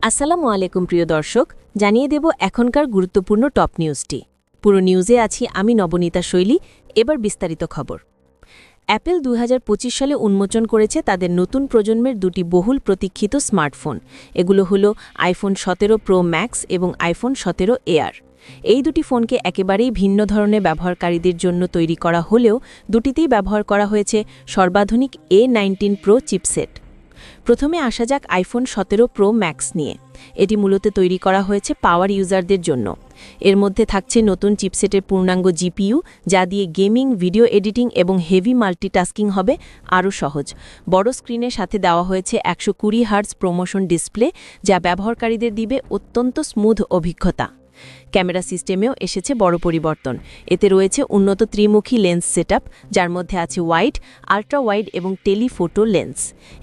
আসসালামু আলাইকুম প্রিয় দর্শক, জানিয়ে দেব এখনকার গুরুত্বপূর্ণ টপ নিউজটি। পুরো নিউজে আছি আমি নবনীতা শৈলী। এবার বিস্তারিত খবর। অ্যাপল 2025 সালে উন্মোচন করেছে তাদের নতুন প্রজন্মের দুটি বহুল প্রতীক্ষিত স্মার্টফোন। এগুলো হলো আইফোন 17 প্রো ম্যাক্স এবং আইফোন 17 এয়ার। এই দুটি ফোনকে একেবারেই ভিন্ন ধরনের ব্যবহারকারীদের জন্য তৈরি করা হলেও দুটিতেই ব্যবহার করা হয়েছে সর্বাধুনিক A19 প্রো চিপসেট। প্রথমে আসা যাক আইফোন 17 প্রো ম্যাক্স নিয়ে। এটি মূলত তৈরি করা হয়েছে পাওয়ার ইউজারদের জন্য। এর মধ্যে থাকছে নতুন চিপসেটের পূর্ণাঙ্গ জিপিইউ, যা দিয়ে গেমিং, ভিডিও এডিটিং এবং হেভি মাল্টিটাস্কিং হবে আরও সহজ। বড় স্ক্রিনের সাথে দেওয়া হয়েছে 120 হার্টজ প্রমোশন ডিসপ্লে, যা ব্যবহারকারীদের দিবে অত্যন্ত স্মুথ অভিজ্ঞতা। ক্যামেরা সিস্টেমেও এসেছে বড় পরিবর্তন। এতে রয়েছে উন্নত ত্রিমুখী লেন্স সেটআপ, যার মধ্যে আছে ওয়াইড, আল্ট্রা ওয়াইড এবং টেলিফোটো লেন্স।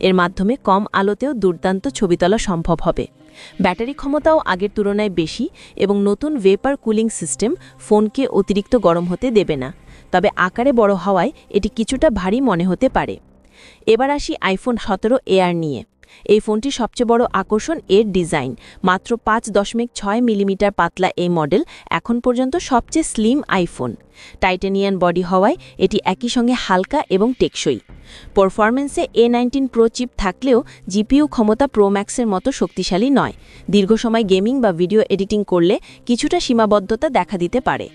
এর মাধ্যমে কম আলোতেও দুর্দান্ত ছবি তোলা সম্ভব হবে। ব্যাটারি ক্ষমতাও আগের তুলনায় বেশি এবং নতুন ভেপার কুলিং সিস্টেম ফোনকে অতিরিক্ত গরম হতে দেবে না। তবে আকারে বড় হওয়ায় এটি কিছুটা ভারী মনে হতে পারে। এবার আসি আইফোন 17 এয়ার নিয়ে। এই ফোনটির সবচেয়ে বড় আকর্ষণ এর ডিজাইন। মাত্র 5.6 মিলিমিটার পাতলা এই মডেল এখন পর্যন্ত সবচেয়ে স্লিম আইফোন। টাইটানিয়াম বডি হওয়ায় এটি একই সঙ্গে হালকা এবং টেকসই। পারফরম্যান্সে A19 প্রো চিপ থাকলেও জিপিইউ ক্ষমতা প্রো ম্যাক্সের মতো শক্তিশালী নয়। দীর্ঘ সময় গেমিং বা ভিডিও এডিটিং করলে কিছুটা সীমাবদ্ধতা দেখা দিতে পারে।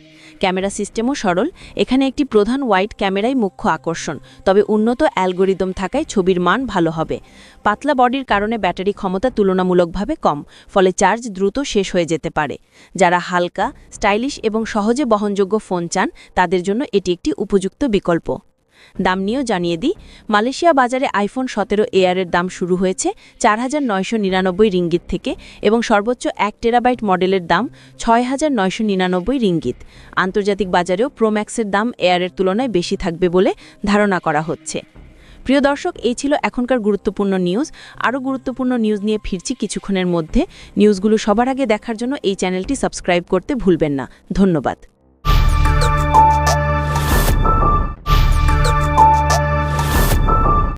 ক্যামেরা সিস্টেমও সরল। এখানে একটি প্রধান ওয়াইড ক্যামেরাই মুখ্য আকর্ষণ, তবে উন্নত অ্যালগোরিদম থাকায় ছবির মান ভালো হবে। পাতলা বডির কারণে ব্যাটারি ক্ষমতা তুলনামূলকভাবে কম, ফলে চার্জ দ্রুত শেষ হয়ে যেতে পারে। যারা হালকা, স্টাইলিশ এবং সহজে বহনযোগ্য ফোন চান, তাদের জন্য এটি একটি উপযুক্ত বিকল্প। দাম নিয়েও জানিয়ে দিই, মালয়েশিয়া বাজারে আইফোন 17 এয়ারের দাম শুরু হয়েছে 4,999 রিঙ্গিত থেকে এবং সর্বোচ্চ 1 টেরাবাইট মডেলের দাম 6,999 রিঙ্গিত। আন্তর্জাতিক বাজারেও প্রোম্যাক্সের দাম এয়ারের তুলনায় বেশি থাকবে বলে ধারণা করা হচ্ছে। প্রিয় দর্শক, এই ছিল এখনকার গুরুত্বপূর্ণ নিউজ। আরও গুরুত্বপূর্ণ নিউজ নিয়ে ফিরছি কিছুক্ষণের মধ্যে। নিউজগুলো সবার আগে দেখার জন্য এই চ্যানেলটি সাবস্ক্রাইব করতে ভুলবেন না। ধন্যবাদ।